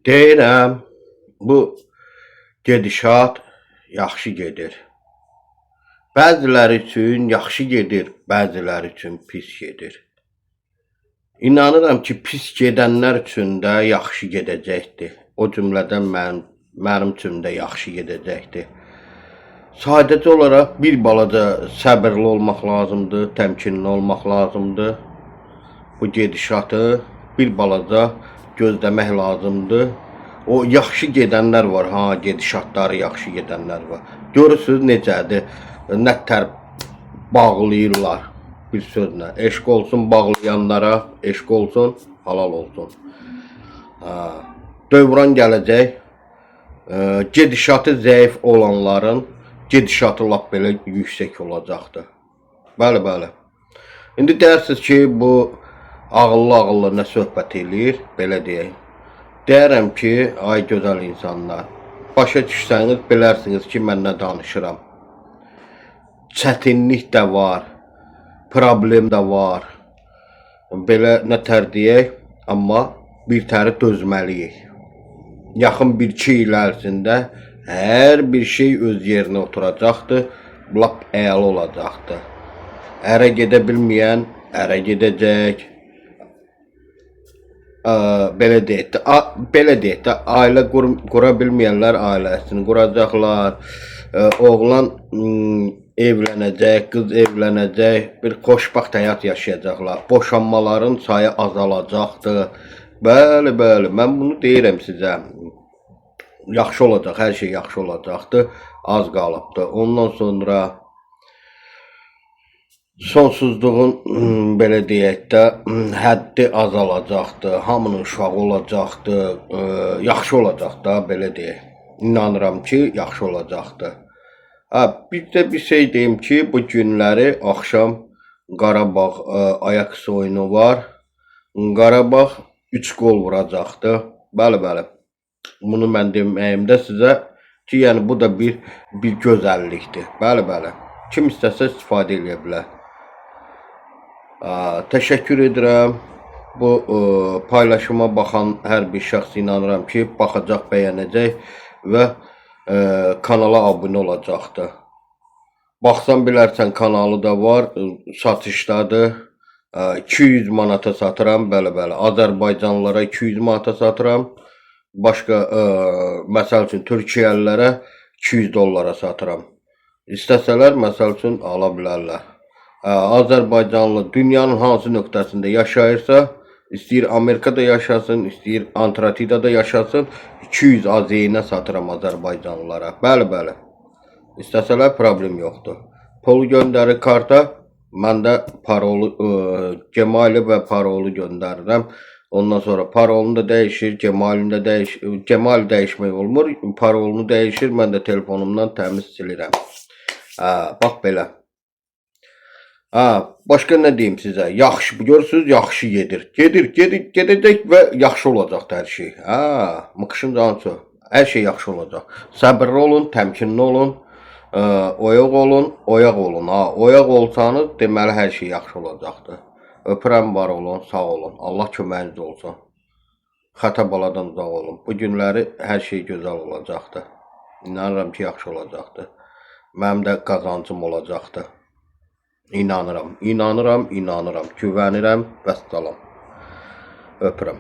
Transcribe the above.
Deyirəm, bu gedişat yaxşı gedir. Bəziləri üçün yaxşı gedir, bəziləri üçün pis gedir. İnanıram ki, pis gedənlər üçün də yaxşı gedəcəkdir. O cümlədən mənim üçün də yaxşı gedəcəkdir. Sadəcə olaraq bir balaca səbirli olmaq lazımdır, təmkinli olmaq lazımdır. Bu gedişatı bir balaca gözləmək lazımdır. O yaxşı gedənlər var, gedişatları yaxşı gedənlər var. Görürsünüz necədir, nətər bağlayırlar bir sözlə. Eşq olsun bağlayanlara, eşq olsun, halal olsun. Dövran gələcək, gedişatı zəif olanların gedişatı lap belə yüksək olacaqdır. Bəli, bəli. İndi deyirsiniz ki, bu ağıllı nə söhbət eləyir, belə deyək. Deyərəm ki, ay gözəl insanlar, başa düşsəniz, bilərsiniz ki, mən nə danışıram. Çətinlik də var, problem də var. Belə nətər deyək, amma bir təri dözməliyik. Yaxın 1-2 il ərzində hər bir şey öz yerinə oturacaqdır, lap əla olacaqdır. Ərə gedə bilməyən, ərə gedəcək. Belə deyək də, ailə qura bilməyənlər ailəsini quracaqlar. Oğlan evlənəcək, qız evlənəcək, bir xoşbəxt həyat yaşayacaqlar. Boşanmaların sayı azalacaqdır. Bəli, bəli, mən bunu deyirəm sizə. Yaxşı olacaq, hər şey yaxşı olacaqdır. Az qalıbdır. Ondan sonra sonsuzluğun belə deyək də həddi azalacaqdır. Hamının uşağı olacaqdır. Yaxşı olacaq da belə deyək. İnanıram ki, yaxşı olacaqdır. Bir də bir şey deyim ki, bu günləri axşam Qarabağ Ajax oyunu var. Qarabağ 3 gol vuracaqdır. Bəli, bəli. Bunu mən deməyimdə sizə ki, yəni bu da bir gözəllikdir. Bəli, bəli. Kim istəsə istifadə edə bilər. Təşəkkür edirəm. Bu paylaşıma baxan hər bir şəxs inanıram ki, baxacaq, bəyənəcək və kanala abunə olacaqdır. Baxsan bilərsən kanalı da var, satışdadır. 200 manata satıram, bəli, bəli. Azərbaycanlılara 200 manata satıram. Başqa, məsəl üçün, Türkiyəlilərə 200 dollara satıram. İstəsələr, məsəl üçün, ala bilərlər. Azərbaycanlı dünyanın hansı nöqtəsində yaşayırsa, istəyir Amerikada yaşasın, istəyir Antarktidada yaşasın, 200 AZ-nə satıram Azərbaycanlılara. Bəli, bəli. İstəsələr, problem yoxdur. Pulu göndərir karta, mən də parolu, Cemali və parolu göndərirəm. Ondan sonra parolunu da dəyişir, Cemalini də dəyişir. Cemal dəyişmək olmur, parolunu dəyişir, mən də telefonumdan təmiz silirəm. Bax belə. Başqa nə deyim sizə? Yaxşı, görürsünüz, yaxşı gedir. Gedəcək və yaxşı olacaq hər şey. Mıqışın canısı. Hər şey yaxşı olacaq. Səbirli olun, təmkinli olun, oyaq olun. Oyaq olsanız, deməli hər şey yaxşı olacaqdır. Öpürəm, var olun, sağ olun. Allah köməyiniz olsun. Xəta baladan uzaq olun. Bu günləri hər şey gözəl olacaqdır. İnanıram ki, yaxşı olacaqdır. Mənim də qazancım olacaqdır. İnanıram. Güvənirəm, vəssalam. Öpürəm.